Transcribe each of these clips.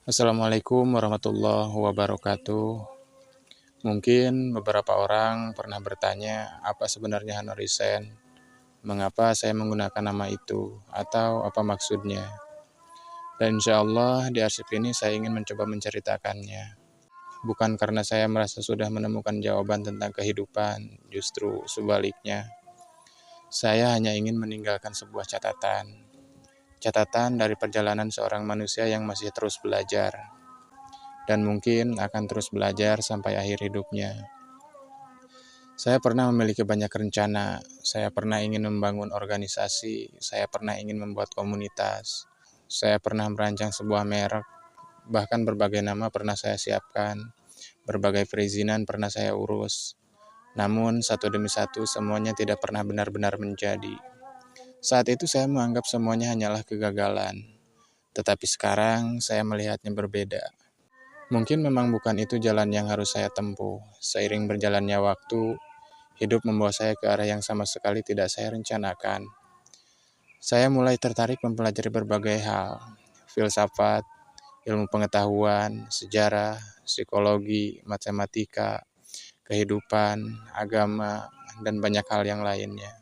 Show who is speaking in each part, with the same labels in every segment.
Speaker 1: Assalamualaikum warahmatullahi wabarakatuh. Mungkin beberapa orang pernah bertanya apa sebenarnya Honorisen, mengapa saya menggunakan nama itu, atau apa maksudnya. Dan insya Allah di arsip ini saya ingin mencoba menceritakannya. Bukan karena saya merasa sudah menemukan jawaban tentang kehidupan, justru sebaliknya. Saya hanya ingin meninggalkan sebuah catatan. Catatan dari perjalanan seorang manusia yang masih terus belajar dan mungkin akan terus belajar sampai akhir hidupnya. Saya pernah memiliki banyak rencana, saya pernah ingin membangun organisasi, saya pernah ingin membuat komunitas, saya pernah merancang sebuah merek, bahkan berbagai nama pernah saya siapkan, berbagai perizinan pernah saya urus. Namun satu demi satu semuanya tidak pernah benar-benar menjadi. Saat itu saya menganggap semuanya hanyalah kegagalan, tetapi sekarang saya melihatnya berbeda. Mungkin memang bukan itu jalan yang harus saya tempuh. Seiring berjalannya waktu, hidup membawa saya ke arah yang sama sekali tidak saya rencanakan. Saya mulai tertarik mempelajari berbagai hal, filsafat, ilmu pengetahuan, sejarah, psikologi, matematika, kehidupan, agama, dan banyak hal yang lainnya.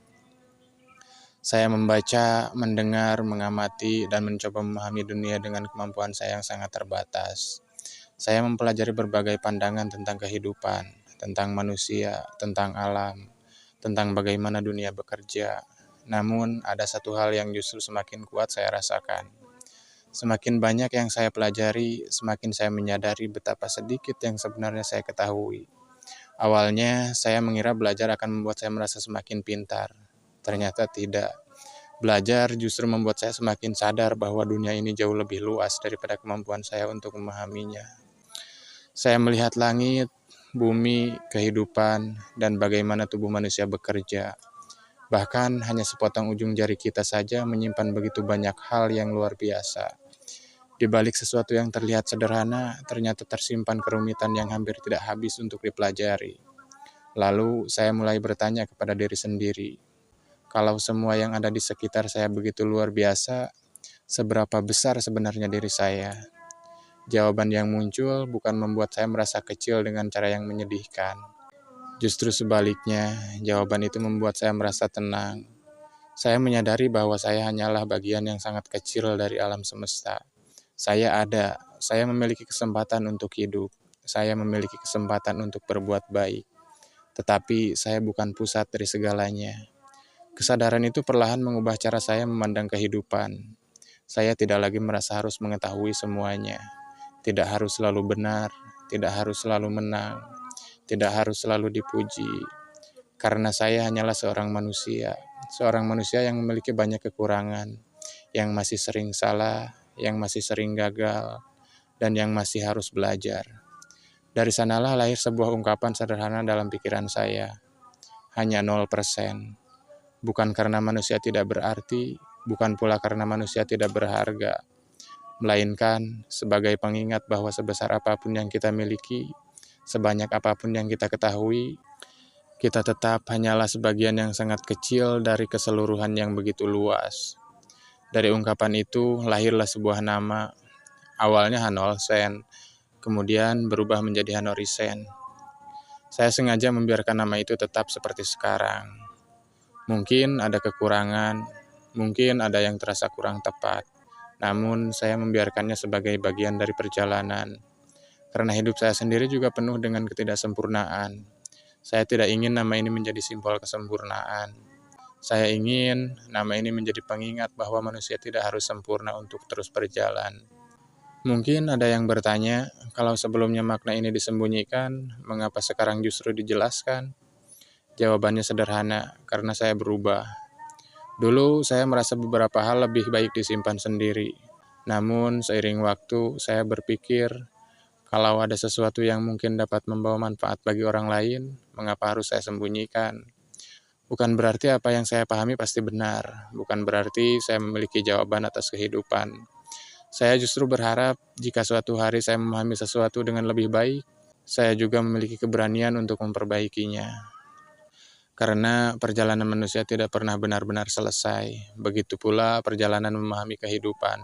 Speaker 1: Saya membaca, mendengar, mengamati, dan mencoba memahami dunia dengan kemampuan saya yang sangat terbatas. Saya mempelajari berbagai pandangan tentang kehidupan, tentang manusia, tentang alam, tentang bagaimana dunia bekerja. Namun, ada satu hal yang justru semakin kuat saya rasakan. Semakin banyak yang saya pelajari, semakin saya menyadari betapa sedikit yang sebenarnya saya ketahui. Awalnya, saya mengira belajar akan membuat saya merasa semakin pintar. Ternyata tidak. Belajar justru membuat saya semakin sadar bahwa dunia ini jauh lebih luas daripada kemampuan saya untuk memahaminya. Saya melihat langit, bumi, kehidupan, dan bagaimana tubuh manusia bekerja. Bahkan hanya sepotong ujung jari kita saja menyimpan begitu banyak hal yang luar biasa. Di balik sesuatu yang terlihat sederhana, ternyata tersimpan kerumitan yang hampir tidak habis untuk dipelajari. Lalu saya mulai bertanya kepada diri sendiri, kalau semua yang ada di sekitar saya begitu luar biasa, seberapa besar sebenarnya diri saya? Jawaban yang muncul bukan membuat saya merasa kecil dengan cara yang menyedihkan. Justru sebaliknya, jawaban itu membuat saya merasa tenang. Saya menyadari bahwa saya hanyalah bagian yang sangat kecil dari alam semesta. Saya ada, saya memiliki kesempatan untuk hidup, saya memiliki kesempatan untuk berbuat baik. Tetapi saya bukan pusat dari segalanya. Kesadaran itu perlahan mengubah cara saya memandang kehidupan. Saya tidak lagi merasa harus mengetahui semuanya. Tidak harus selalu benar, tidak harus selalu menang, tidak harus selalu dipuji. Karena saya hanyalah seorang manusia yang memiliki banyak kekurangan, yang masih sering salah, yang masih sering gagal, dan yang masih harus belajar. Dari sanalah lahir sebuah ungkapan sederhana dalam pikiran saya, hanya 0%. Bukan karena manusia tidak berarti, bukan pula karena manusia tidak berharga, melainkan sebagai pengingat bahwa sebesar apapun yang kita miliki, sebanyak apapun yang kita ketahui, kita tetap hanyalah sebagian yang sangat kecil dari keseluruhan yang begitu luas. Dari ungkapan itu lahirlah sebuah nama, awalnya Hanolsen, kemudian berubah menjadi Honorisen. Saya sengaja membiarkan nama itu tetap seperti sekarang. Mungkin ada kekurangan, mungkin ada yang terasa kurang tepat. Namun saya membiarkannya sebagai bagian dari perjalanan. Karena hidup saya sendiri juga penuh dengan ketidaksempurnaan. Saya tidak ingin nama ini menjadi simbol kesempurnaan. Saya ingin nama ini menjadi pengingat bahwa manusia tidak harus sempurna untuk terus berjalan. Mungkin ada yang bertanya, kalau sebelumnya makna ini disembunyikan, mengapa sekarang justru dijelaskan? Jawabannya sederhana, karena saya berubah. Dulu saya merasa beberapa hal lebih baik disimpan sendiri. Namun seiring waktu saya berpikir kalau ada sesuatu yang mungkin dapat membawa manfaat bagi orang lain, mengapa harus saya sembunyikan? Bukan berarti apa yang saya pahami pasti benar. Bukan berarti saya memiliki jawaban atas kehidupan. Saya justru berharap jika suatu hari saya memahami sesuatu dengan lebih baik, saya juga memiliki keberanian untuk memperbaikinya. Karena perjalanan manusia tidak pernah benar-benar selesai. Begitu pula perjalanan memahami kehidupan.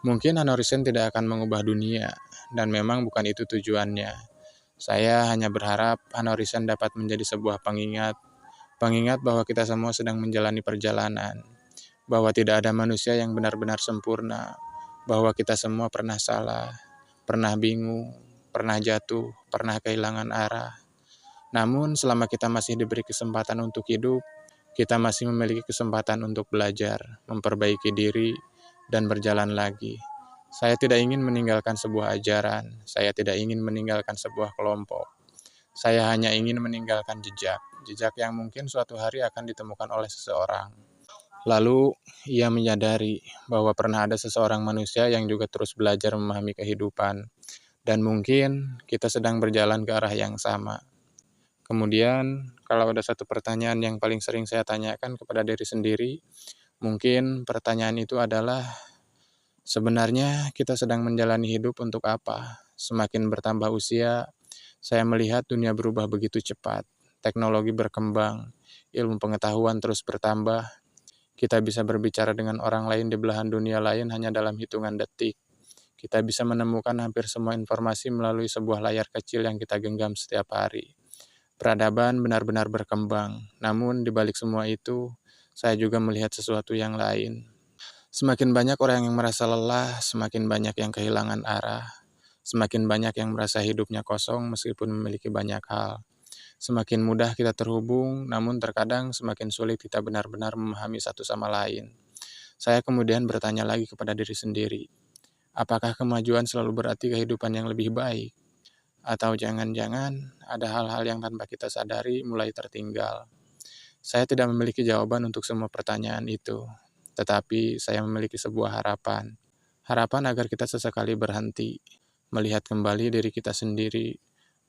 Speaker 1: Mungkin Honorisen tidak akan mengubah dunia, dan memang bukan itu tujuannya. Saya hanya berharap Honorisen dapat menjadi sebuah pengingat, pengingat bahwa kita semua sedang menjalani perjalanan, bahwa tidak ada manusia yang benar-benar sempurna, bahwa kita semua pernah salah, pernah bingung, pernah jatuh, pernah kehilangan arah. Namun, selama kita masih diberi kesempatan untuk hidup, kita masih memiliki kesempatan untuk belajar, memperbaiki diri, dan berjalan lagi. Saya tidak ingin meninggalkan sebuah ajaran, saya tidak ingin meninggalkan sebuah kelompok. Saya hanya ingin meninggalkan jejak, jejak yang mungkin suatu hari akan ditemukan oleh seseorang. Lalu, ia menyadari bahwa pernah ada seseorang manusia yang juga terus belajar memahami kehidupan, dan mungkin kita sedang berjalan ke arah yang sama. Kemudian, kalau ada satu pertanyaan yang paling sering saya tanyakan kepada diri sendiri, mungkin pertanyaan itu adalah, sebenarnya kita sedang menjalani hidup untuk apa? Semakin bertambah usia, saya melihat dunia berubah begitu cepat. Teknologi berkembang, ilmu pengetahuan terus bertambah. Kita bisa berbicara dengan orang lain di belahan dunia lain hanya dalam hitungan detik. Kita bisa menemukan hampir semua informasi melalui sebuah layar kecil yang kita genggam setiap hari. Peradaban benar-benar berkembang, namun di balik semua itu, saya juga melihat sesuatu yang lain. Semakin banyak orang yang merasa lelah, semakin banyak yang kehilangan arah, semakin banyak yang merasa hidupnya kosong meskipun memiliki banyak hal. Semakin mudah kita terhubung, namun terkadang semakin sulit kita benar-benar memahami satu sama lain. Saya kemudian bertanya lagi kepada diri sendiri, apakah kemajuan selalu berarti kehidupan yang lebih baik? Atau jangan-jangan ada hal-hal yang tanpa kita sadari mulai tertinggal? Saya tidak memiliki jawaban untuk semua pertanyaan itu, tetapi saya memiliki sebuah harapan. Harapan agar kita sesekali berhenti, melihat kembali diri kita sendiri,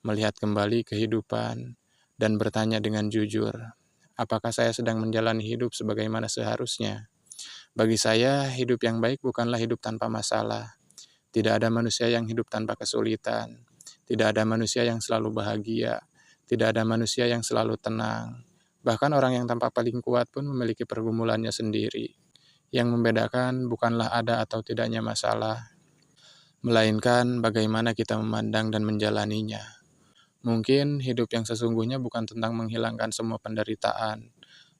Speaker 1: melihat kembali kehidupan, dan bertanya dengan jujur, apakah saya sedang menjalani hidup sebagaimana seharusnya? Bagi saya, hidup yang baik bukanlah hidup tanpa masalah. Tidak ada manusia yang hidup tanpa kesulitan. Tidak ada manusia yang selalu bahagia. Tidak ada manusia yang selalu tenang. Bahkan orang yang tampak paling kuat pun memiliki pergumulannya sendiri. Yang membedakan bukanlah ada atau tidaknya masalah, melainkan bagaimana kita memandang dan menjalaninya. Mungkin hidup yang sesungguhnya bukan tentang menghilangkan semua penderitaan,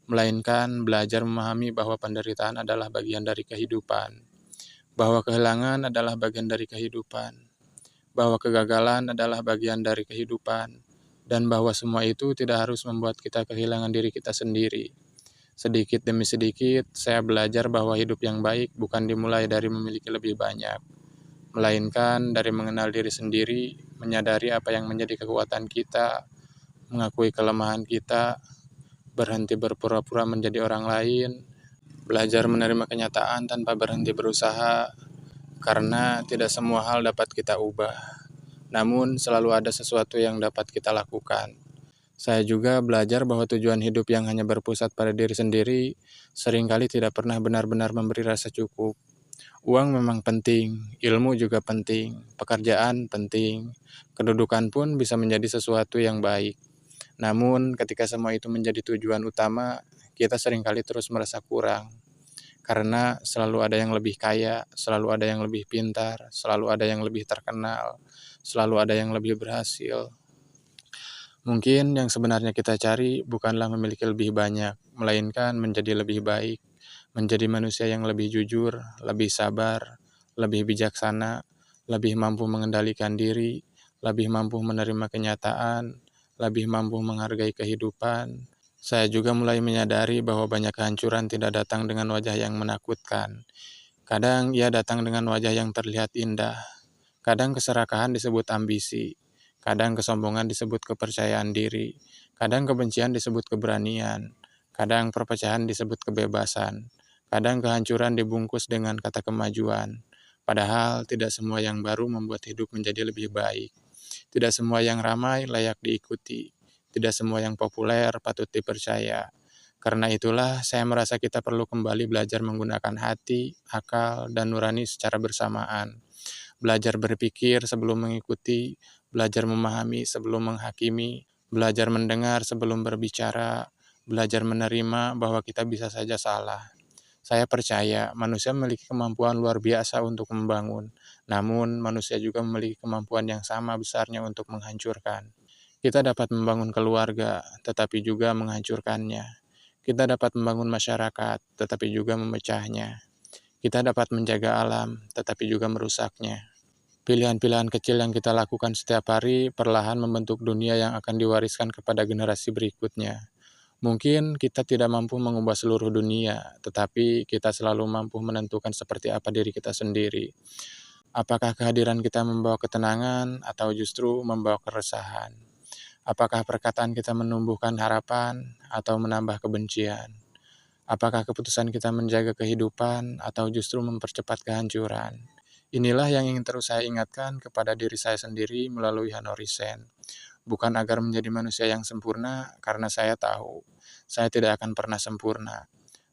Speaker 1: melainkan belajar memahami bahwa penderitaan adalah bagian dari kehidupan, bahwa kehilangan adalah bagian dari kehidupan, bahwa kegagalan adalah bagian dari kehidupan, dan bahwa semua itu tidak harus membuat kita kehilangan diri kita sendiri. Sedikit demi sedikit, saya belajar bahwa hidup yang baik bukan dimulai dari memiliki lebih banyak, melainkan dari mengenal diri sendiri, menyadari apa yang menjadi kekuatan kita, mengakui kelemahan kita, berhenti berpura-pura menjadi orang lain, belajar menerima kenyataan tanpa berhenti berusaha, karena tidak semua hal dapat kita ubah. Namun, selalu ada sesuatu yang dapat kita lakukan. Saya juga belajar bahwa tujuan hidup yang hanya berpusat pada diri sendiri seringkali tidak pernah benar-benar memberi rasa cukup. Uang memang penting, ilmu juga penting, pekerjaan penting, kedudukan pun bisa menjadi sesuatu yang baik. Namun, ketika semua itu menjadi tujuan utama, kita seringkali terus merasa kurang. Karena selalu ada yang lebih kaya, selalu ada yang lebih pintar, selalu ada yang lebih terkenal, selalu ada yang lebih berhasil. Mungkin yang sebenarnya kita cari bukanlah memiliki lebih banyak, melainkan menjadi lebih baik, menjadi manusia yang lebih jujur, lebih sabar, lebih bijaksana, lebih mampu mengendalikan diri, lebih mampu menerima kenyataan, lebih mampu menghargai kehidupan. Saya juga mulai menyadari bahwa banyak kehancuran tidak datang dengan wajah yang menakutkan. Kadang ia datang dengan wajah yang terlihat indah. Kadang keserakahan disebut ambisi. Kadang kesombongan disebut kepercayaan diri. Kadang kebencian disebut keberanian. Kadang perpecahan disebut kebebasan. Kadang kehancuran dibungkus dengan kata kemajuan. Padahal tidak semua yang baru membuat hidup menjadi lebih baik. Tidak semua yang ramai layak diikuti. Tidak semua yang populer patut dipercaya. Karena itulah saya merasa kita perlu kembali belajar menggunakan hati, akal, dan nurani secara bersamaan. Belajar berpikir sebelum mengikuti, belajar memahami sebelum menghakimi, belajar mendengar sebelum berbicara, belajar menerima bahwa kita bisa saja salah. Saya percaya manusia memiliki kemampuan luar biasa untuk membangun, namun manusia juga memiliki kemampuan yang sama besarnya untuk menghancurkan. Kita dapat membangun keluarga, tetapi juga menghancurkannya. Kita dapat membangun masyarakat, tetapi juga memecahnya. Kita dapat menjaga alam, tetapi juga merusaknya. Pilihan-pilihan kecil yang kita lakukan setiap hari perlahan membentuk dunia yang akan diwariskan kepada generasi berikutnya. Mungkin kita tidak mampu mengubah seluruh dunia, tetapi kita selalu mampu menentukan seperti apa diri kita sendiri. Apakah kehadiran kita membawa ketenangan atau justru membawa keresahan? Apakah perkataan kita menumbuhkan harapan atau menambah kebencian? Apakah keputusan kita menjaga kehidupan atau justru mempercepat kehancuran? Inilah yang ingin terus saya ingatkan kepada diri saya sendiri melalui Hanori-sen. Bukan agar menjadi manusia yang sempurna, karena saya tahu saya tidak akan pernah sempurna.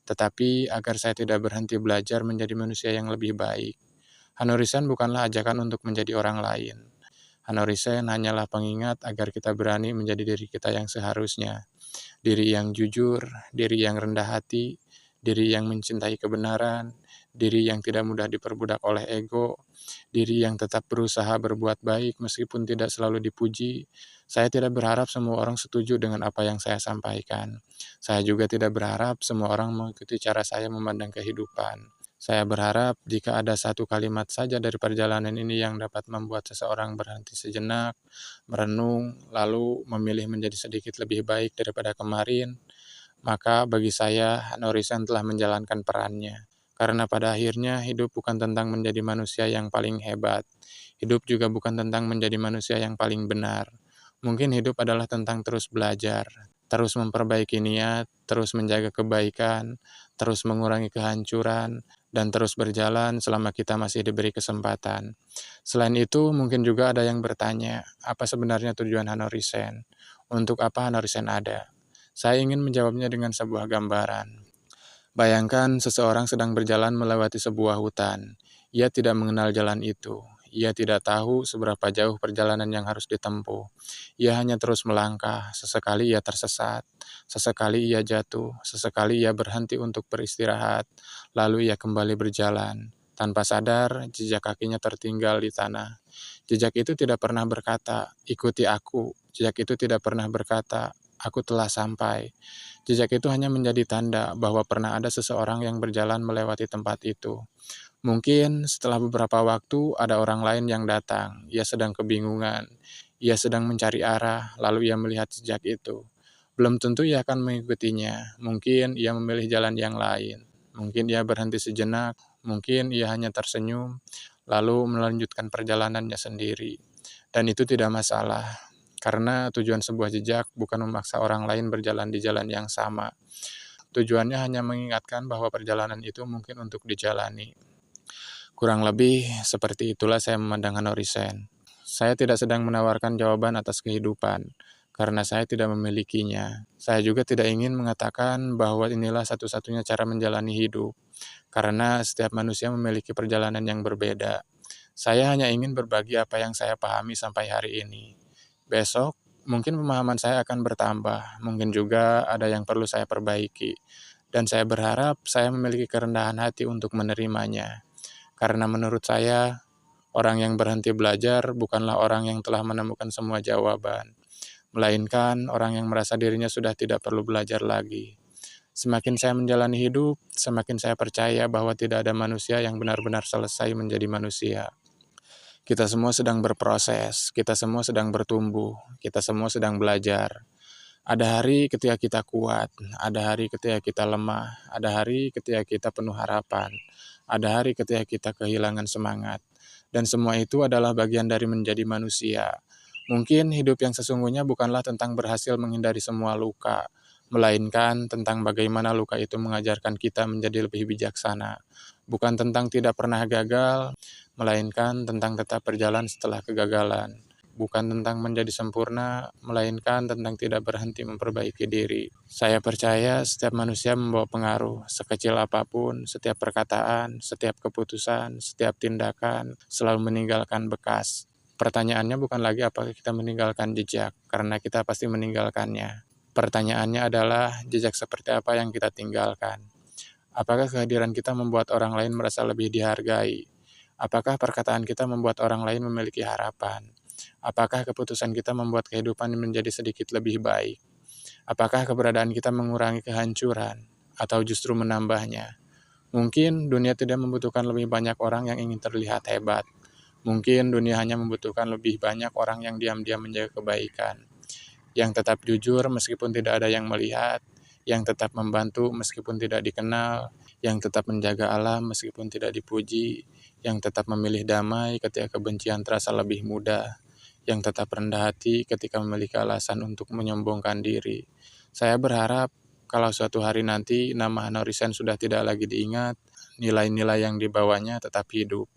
Speaker 1: Tetapi agar saya tidak berhenti belajar menjadi manusia yang lebih baik. Hanori-sen bukanlah ajakan untuk menjadi orang lain. Hanori-sen hanyalah pengingat agar kita berani menjadi diri kita yang seharusnya. Diri yang jujur, diri yang rendah hati, diri yang mencintai kebenaran, diri yang tidak mudah diperbudak oleh ego, diri yang tetap berusaha berbuat baik meskipun tidak selalu dipuji. Saya tidak berharap semua orang setuju dengan apa yang saya sampaikan. Saya juga tidak berharap semua orang mengikuti cara saya memandang kehidupan. Saya berharap jika ada satu kalimat saja dari perjalanan ini yang dapat membuat seseorang berhenti sejenak, merenung, lalu memilih menjadi sedikit lebih baik daripada kemarin, maka bagi saya Hanori-sen telah menjalankan perannya. Karena pada akhirnya hidup bukan tentang menjadi manusia yang paling hebat. Hidup juga bukan tentang menjadi manusia yang paling benar. Mungkin hidup adalah tentang terus belajar, terus memperbaiki niat, terus menjaga kebaikan, terus mengurangi kehancuran, dan terus berjalan selama kita masih diberi kesempatan. Selain itu, mungkin juga ada yang bertanya, apa sebenarnya tujuan Hanori-sen? Untuk apa Hanori-sen ada? Saya ingin menjawabnya dengan sebuah gambaran. Bayangkan seseorang sedang berjalan melewati sebuah hutan. Ia tidak mengenal jalan itu. Ia tidak tahu seberapa jauh perjalanan yang harus ditempuh. Ia hanya terus melangkah. Sesekali ia tersesat, sesekali ia jatuh, sesekali ia berhenti untuk beristirahat, lalu ia kembali berjalan. Tanpa sadar, jejak kakinya tertinggal di tanah. Jejak itu tidak pernah berkata, "Ikuti aku." Jejak itu tidak pernah berkata, "Aku telah sampai." Jejak itu hanya menjadi tanda bahwa pernah ada seseorang yang berjalan melewati tempat itu. Mungkin setelah beberapa waktu ada orang lain yang datang. Ia sedang kebingungan. Ia sedang mencari arah, lalu ia melihat jejak itu. Belum tentu ia akan mengikutinya. Mungkin ia memilih jalan yang lain. Mungkin ia berhenti sejenak. Mungkin ia hanya tersenyum, lalu melanjutkan perjalanannya sendiri. Dan itu tidak masalah. Karena tujuan sebuah jejak bukan memaksa orang lain berjalan di jalan yang sama. Tujuannya hanya mengingatkan bahwa perjalanan itu mungkin untuk dijalani. Kurang lebih seperti itulah saya memandang Hanori-sen. Saya tidak sedang menawarkan jawaban atas kehidupan, karena saya tidak memilikinya. Saya juga tidak ingin mengatakan bahwa inilah satu-satunya cara menjalani hidup, karena setiap manusia memiliki perjalanan yang berbeda. Saya hanya ingin berbagi apa yang saya pahami sampai hari ini. Besok, mungkin pemahaman saya akan bertambah, mungkin juga ada yang perlu saya perbaiki, dan saya berharap saya memiliki kerendahan hati untuk menerimanya. Karena menurut saya, orang yang berhenti belajar bukanlah orang yang telah menemukan semua jawaban, melainkan orang yang merasa dirinya sudah tidak perlu belajar lagi. Semakin saya menjalani hidup, semakin saya percaya bahwa tidak ada manusia yang benar-benar selesai menjadi manusia. Kita semua sedang berproses, kita semua sedang bertumbuh, kita semua sedang belajar. Ada hari ketika kita kuat, ada hari ketika kita lemah, ada hari ketika kita penuh harapan, ada hari ketika kita kehilangan semangat. Dan semua itu adalah bagian dari menjadi manusia. Mungkin hidup yang sesungguhnya bukanlah tentang berhasil menghindari semua luka, melainkan tentang bagaimana luka itu mengajarkan kita menjadi lebih bijaksana. Bukan tentang tidak pernah gagal, melainkan tentang tetap berjalan setelah kegagalan. Bukan tentang menjadi sempurna, melainkan tentang tidak berhenti memperbaiki diri. Saya percaya setiap manusia membawa pengaruh, sekecil apapun, setiap perkataan, setiap keputusan, setiap tindakan, selalu meninggalkan bekas. Pertanyaannya bukan lagi apakah kita meninggalkan jejak, karena kita pasti meninggalkannya. Pertanyaannya adalah jejak seperti apa yang kita tinggalkan. Apakah kehadiran kita membuat orang lain merasa lebih dihargai? Apakah perkataan kita membuat orang lain memiliki harapan? Apakah keputusan kita membuat kehidupan menjadi sedikit lebih baik? Apakah keberadaan kita mengurangi kehancuran atau justru menambahnya? Mungkin dunia tidak membutuhkan lebih banyak orang yang ingin terlihat hebat. Mungkin dunia hanya membutuhkan lebih banyak orang yang diam-diam menjaga kebaikan, yang tetap jujur meskipun tidak ada yang melihat, yang tetap membantu meskipun tidak dikenal, yang tetap menjaga alam meskipun tidak dipuji, yang tetap memilih damai ketika kebencian terasa lebih mudah, yang tetap rendah hati ketika memiliki alasan untuk menyombongkan diri. Saya berharap kalau suatu hari nanti nama Honorisen sudah tidak lagi diingat, nilai-nilai yang dibawanya tetap hidup.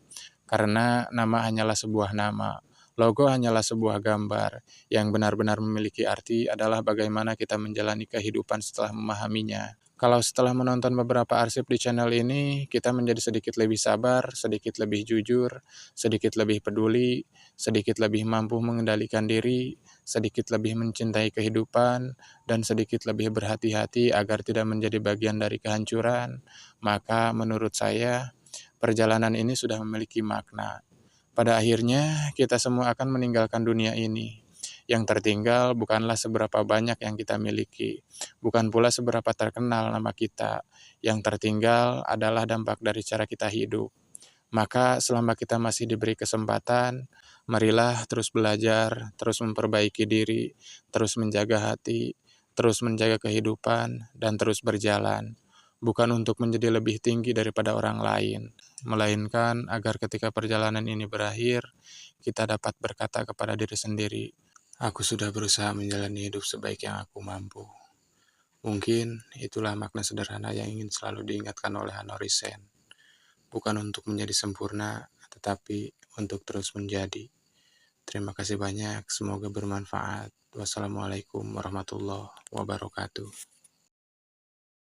Speaker 1: Karena nama hanyalah sebuah nama, logo hanyalah sebuah gambar, yang benar-benar memiliki arti adalah bagaimana kita menjalani kehidupan setelah memahaminya. Kalau setelah menonton beberapa arsip di channel ini, kita menjadi sedikit lebih sabar, sedikit lebih jujur, sedikit lebih peduli, sedikit lebih mampu mengendalikan diri, sedikit lebih mencintai kehidupan, dan sedikit lebih berhati-hati agar tidak menjadi bagian dari kehancuran, maka menurut saya, perjalanan ini sudah memiliki makna. Pada akhirnya, kita semua akan meninggalkan dunia ini. Yang tertinggal bukanlah seberapa banyak yang kita miliki, bukan pula seberapa terkenal nama kita. Yang tertinggal adalah dampak dari cara kita hidup. Maka selama kita masih diberi kesempatan, marilah terus belajar, terus memperbaiki diri, terus menjaga hati, terus menjaga kehidupan, dan terus berjalan. Bukan untuk menjadi lebih tinggi daripada orang lain, melainkan agar ketika perjalanan ini berakhir, kita dapat berkata kepada diri sendiri, aku sudah berusaha menjalani hidup sebaik yang aku mampu. Mungkin itulah makna sederhana yang ingin selalu diingatkan oleh Honorisen. Bukan untuk menjadi sempurna, tetapi untuk terus menjadi. Terima kasih banyak, semoga bermanfaat. Wassalamualaikum warahmatullahi wabarakatuh.